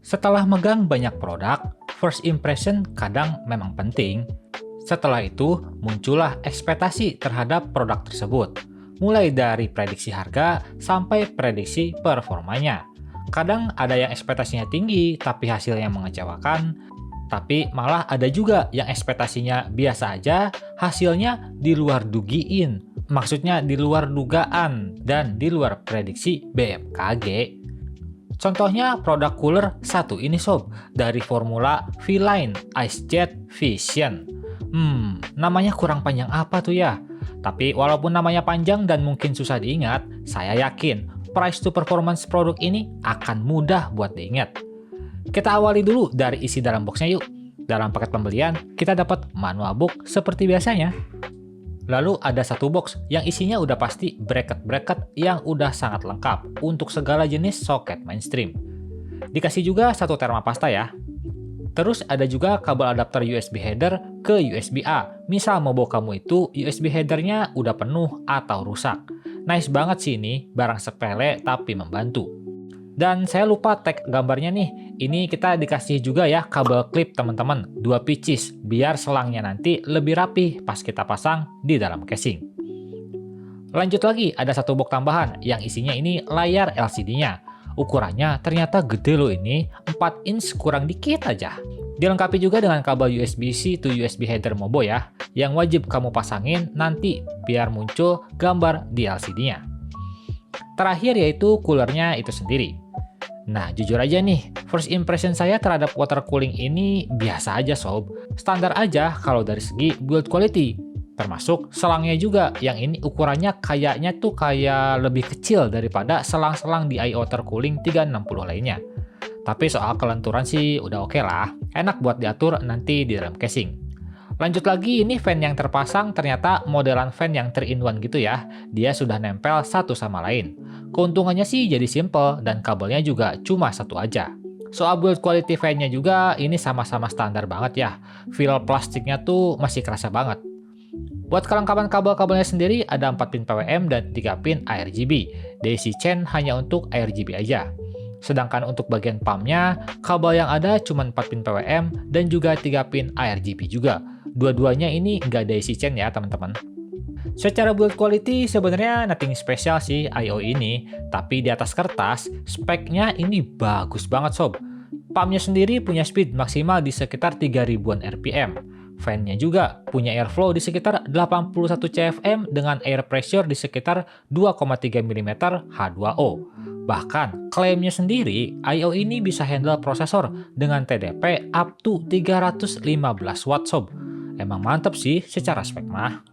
Setelah megang banyak produk, first impression kadang memang penting. Setelah itu, muncullah ekspektasi terhadap produk tersebut, mulai dari prediksi harga sampai prediksi performanya. Kadang ada yang ekspektasinya tinggi, tapi hasilnya mengecewakan, tapi malah ada juga yang ekspektasinya biasa aja, hasilnya di luar dugiin. Maksudnya di luar dugaan dan di luar prediksi BMKG. Contohnya produk cooler satu ini sob, dari formula V-Line Ice Jet Vision. Namanya kurang panjang apa tuh ya? Tapi walaupun namanya panjang dan mungkin susah diingat, saya yakin price to performance produk ini akan mudah buat diingat. Kita awali dulu dari isi dalam boxnya yuk. Dalam paket pembelian, kita dapat manual book seperti biasanya. Lalu ada satu box yang isinya udah pasti bracket-bracket yang udah sangat lengkap untuk segala jenis soket mainstream. Dikasih juga satu termopasta ya. Terus ada juga kabel adapter USB header ke USB-A. Misal mobo kamu itu USB headernya udah penuh atau rusak. Nice banget sih ini, barang sepele tapi membantu. Dan saya lupa tag gambarnya nih. Ini kita dikasih juga ya kabel klip teman-teman, 2 pieces, biar selangnya nanti lebih rapi pas kita pasang di dalam casing. Lanjut lagi, ada satu box tambahan yang isinya ini layar LCD-nya. Ukurannya ternyata gede loh ini, 4 inch kurang dikit aja. Dilengkapi juga dengan kabel USB-C to USB header mobo ya, yang wajib kamu pasangin nanti biar muncul gambar di LCD-nya. Terakhir yaitu coolernya itu sendiri. Nah, jujur aja nih, first impression saya terhadap water cooling ini biasa aja sob. Standar aja kalau dari segi build quality. Termasuk selangnya juga, yang ini ukurannya kayaknya tuh kayak lebih kecil daripada selang-selang di IO water cooling 360 lainnya. Tapi soal kelenturan sih udah oke lah, enak buat diatur nanti di dalam casing. Lanjut lagi, ini fan yang terpasang ternyata modelan fan yang 3-in-1 gitu ya. Dia sudah nempel satu sama lain. Keuntungannya sih jadi simple dan kabelnya juga cuma satu aja. Soal build quality fan-nya juga ini sama-sama standar banget ya. Feel plastiknya tuh masih kerasa banget. Buat kelengkapan kabel-kabelnya sendiri ada 4 pin PWM dan 3 pin ARGB. DC chain hanya untuk ARGB aja. Sedangkan untuk bagian pumpnya, kabel yang ada cuma 4 pin PWM dan juga 3 pin ARGB juga. Dua-duanya ini nggak ada isi chain ya teman-teman. Secara build quality sebenarnya nothing special sih IO ini, tapi di atas kertas speknya ini bagus banget sob. Pumpnya sendiri punya speed maksimal di sekitar 3000-an RPM. Fan-nya juga punya airflow di sekitar 81 CFM dengan air pressure di sekitar 2,3 mm H2O. Bahkan klaimnya sendiri, IO ini bisa handle prosesor dengan TDP up to 315 watt sob. Emang mantep sih secara spek mah.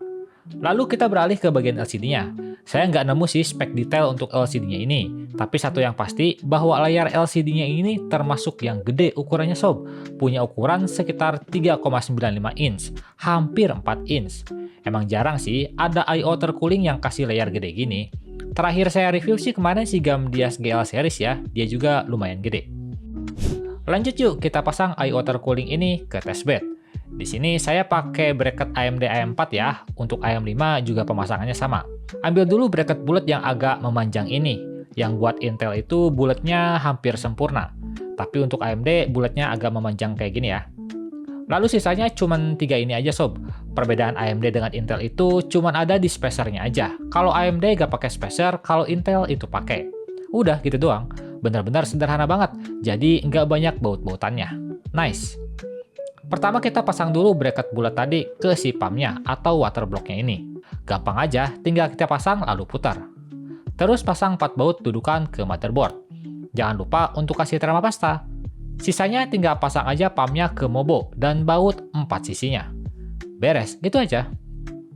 Lalu kita beralih ke bagian LCD-nya. Saya nggak nemu sih spek detail untuk LCD-nya ini. Tapi satu yang pasti bahwa layar LCD-nya ini termasuk yang gede ukurannya sob. Punya ukuran sekitar 3,95 inch, hampir 4 inch. Emang jarang sih ada IO water cooling yang kasih layar gede gini. Terakhir saya review sih kemarin si Gamdias GL series ya, dia juga lumayan gede. Lanjut yuk kita pasang IO water cooling ini ke testbed. Di sini saya pakai bracket AMD AM4 ya, untuk AM5 juga pemasangannya sama. Ambil dulu bracket bulat yang agak memanjang ini, yang buat Intel itu bulatnya hampir sempurna. Tapi untuk AMD bulatnya agak memanjang kayak gini ya. Lalu sisanya cuman 3 ini aja sob. Perbedaan AMD dengan Intel itu cuman ada di spacernya aja. Kalau AMD gak pakai spacer, kalau Intel itu pakai. Udah gitu doang. Benar-benar sederhana banget, jadi nggak banyak baut-bautannya. Nice. Pertama kita pasang dulu bracket bulat tadi ke si pumpnya atau water blocknya ini. Gampang aja, tinggal kita pasang lalu putar. Terus pasang 4 baut dudukan ke motherboard. Jangan lupa untuk kasih termopasta. Sisanya tinggal pasang aja pumpnya ke mobo dan baut 4 sisinya. Beres, gitu aja.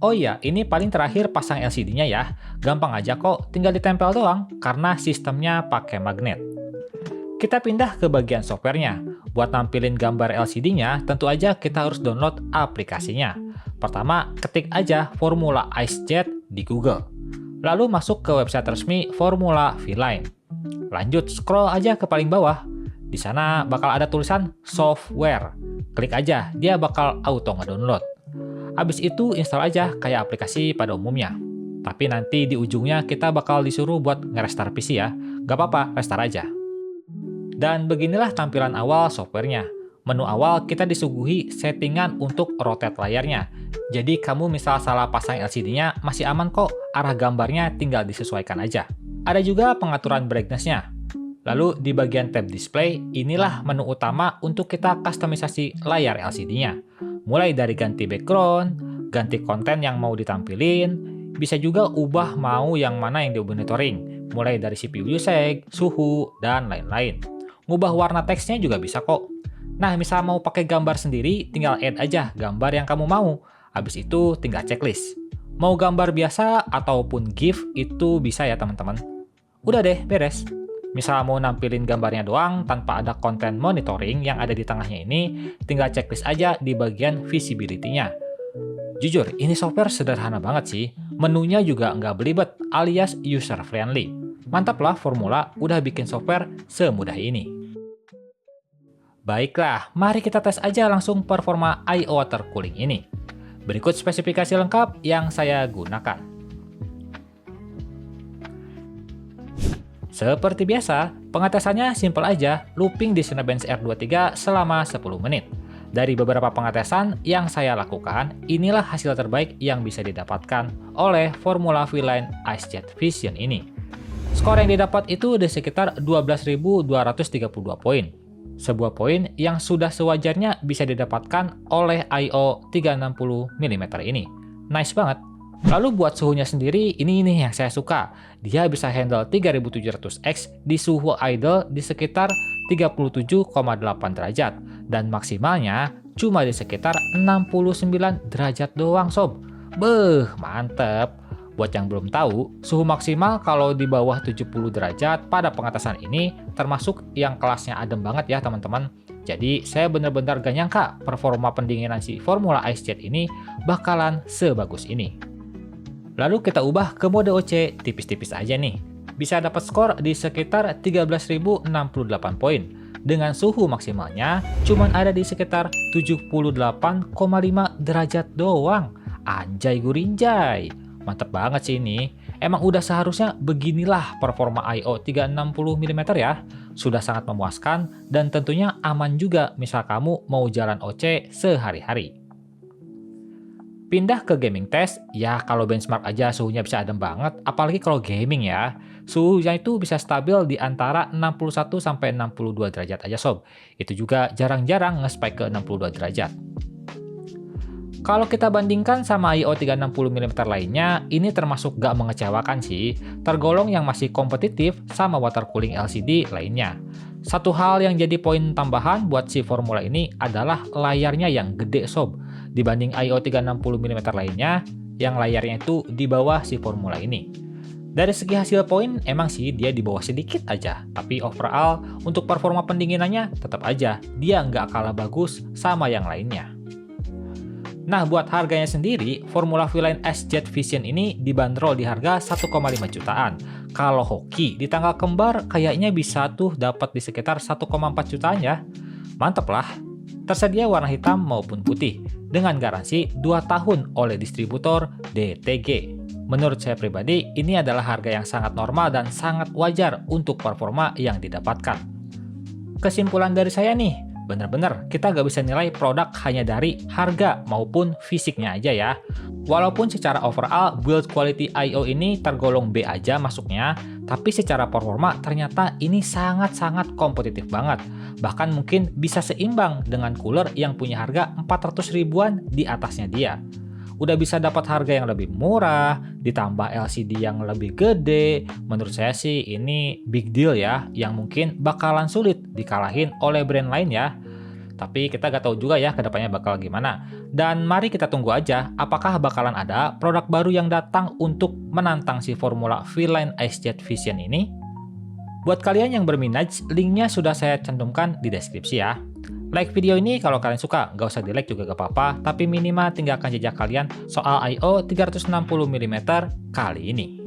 Oh iya, ini paling terakhir pasang LCD-nya ya. Gampang aja kok, tinggal ditempel doang karena sistemnya pakai magnet. Kita pindah ke bagian softwarenya. Buat nampilin gambar LCD-nya, tentu aja kita harus download aplikasinya. Pertama, ketik aja Formula Ice Jet di Google. Lalu masuk ke website resmi Formula V-Line. Lanjut scroll aja ke paling bawah. Di sana bakal ada tulisan software. Klik aja, dia bakal auto ngedownload. Abis itu install aja kayak aplikasi pada umumnya. Tapi nanti di ujungnya kita bakal disuruh buat nge-restart PC ya. Gak apa-apa, restart aja. Dan beginilah tampilan awal softwarenya. Menu awal kita disuguhi settingan untuk rotate layarnya. Jadi kamu misal salah pasang LCD-nya masih aman kok, arah gambarnya tinggal disesuaikan aja. Ada juga pengaturan brightness-nya. Lalu di bagian tab display, inilah menu utama untuk kita kustomisasi layar LCD-nya. Mulai dari ganti background, ganti konten yang mau ditampilin, bisa juga ubah mau yang mana yang di-monitoring, mulai dari CPU usage, suhu, dan lain-lain. Ngubah warna teksnya juga bisa kok. Nah, misal mau pakai gambar sendiri, tinggal add aja gambar yang kamu mau. Habis itu tinggal checklist. Mau gambar biasa ataupun GIF itu bisa ya teman-teman. Udah deh, beres. Misal mau nampilin gambarnya doang tanpa ada konten monitoring yang ada di tengahnya ini, tinggal checklist aja di bagian visibility-nya. Jujur, ini software sederhana banget sih. Menunya juga nggak belibet alias user friendly. Mantap lah Formula udah bikin software semudah ini. Baiklah, mari kita tes aja langsung performa I/O water cooling ini. Berikut spesifikasi lengkap yang saya gunakan. Seperti biasa, pengetesannya simple aja, looping di Cinebench R23 selama 10 menit. Dari beberapa pengetesan yang saya lakukan, inilah hasil terbaik yang bisa didapatkan oleh Formula V-Line IceJet Vision ini. Skor yang didapat itu di sekitar 12.232 poin. Sebuah poin yang sudah sewajarnya bisa didapatkan oleh I/O 360 mm ini. Nice banget. Lalu buat suhunya sendiri, ini nih yang saya suka. Dia bisa handle 3700X di suhu idle di sekitar 37,8 derajat. Dan maksimalnya cuma di sekitar 69 derajat doang sob. Beuh, mantep. Buat yang belum tahu, suhu maksimal kalau di bawah 70 derajat pada pengetesan ini termasuk yang kelasnya adem banget ya teman-teman. Jadi saya benar-benar gak nyangka performa pendinginan si Formula IceJet ini bakalan sebagus ini. Lalu kita ubah ke mode OC tipis-tipis aja nih. Bisa dapat skor di sekitar 13.068 poin. Dengan suhu maksimalnya cuman ada di sekitar 78,5 derajat doang. Anjay gurinjay. Mantep banget sih ini. Emang udah seharusnya beginilah performa I/O 360 mm ya. Sudah sangat memuaskan dan tentunya aman juga misal kamu mau jalan OC sehari-hari. Pindah ke gaming test, ya kalau benchmark aja suhunya bisa adem banget, apalagi kalau gaming ya. Suhunya itu bisa stabil di antara 61-62 derajat aja sob. Itu juga jarang-jarang nge-spike ke 62 derajat. Kalau kita bandingkan sama I/O 360 mm lainnya, ini termasuk gak mengecewakan sih, tergolong yang masih kompetitif sama water cooling LCD lainnya. Satu hal yang jadi poin tambahan buat si Formula ini adalah layarnya yang gede sob. Dibanding I/O 360 mm lainnya, yang layarnya itu di bawah si Formula ini. Dari segi hasil poin, emang sih dia di bawah sedikit aja, tapi overall untuk performa pendinginannya tetap aja, dia nggak kalah bagus sama yang lainnya. Nah, buat harganya sendiri, Formula V-Line IceJet Vision ini dibanderol di harga 1,5 jutaan. Kalau hoki di tanggal kembar, kayaknya bisa tuh dapat di sekitar 1,4 jutaan ya. Mantep lah. Tersedia warna hitam maupun putih, dengan garansi 2 tahun oleh distributor DTG. Menurut saya pribadi, ini adalah harga yang sangat normal dan sangat wajar untuk performa yang didapatkan. Kesimpulan dari saya nih, bener-bener kita gak bisa nilai produk hanya dari harga maupun fisiknya aja ya. Walaupun secara overall build quality I/O ini tergolong B aja masuknya, tapi secara performa ternyata ini sangat-sangat kompetitif banget. Bahkan mungkin bisa seimbang dengan cooler yang punya harga 400 ribuan di atasnya dia. Udah bisa dapat harga yang lebih murah, ditambah LCD yang lebih gede. Menurut saya sih ini big deal ya, yang mungkin bakalan sulit dikalahin oleh brand lain ya. Tapi kita gak tahu juga ya kedepannya bakal gimana. Dan mari kita tunggu aja apakah bakalan ada produk baru yang datang untuk menantang si Formula V-Line IceJet Vision ini. Buat kalian yang berminat, linknya sudah saya cantumkan di deskripsi ya. Like video ini kalau kalian suka, gak usah di like juga gak apa-apa, tapi minimal tinggalkan jejak kalian soal I/O 360 mm kali ini.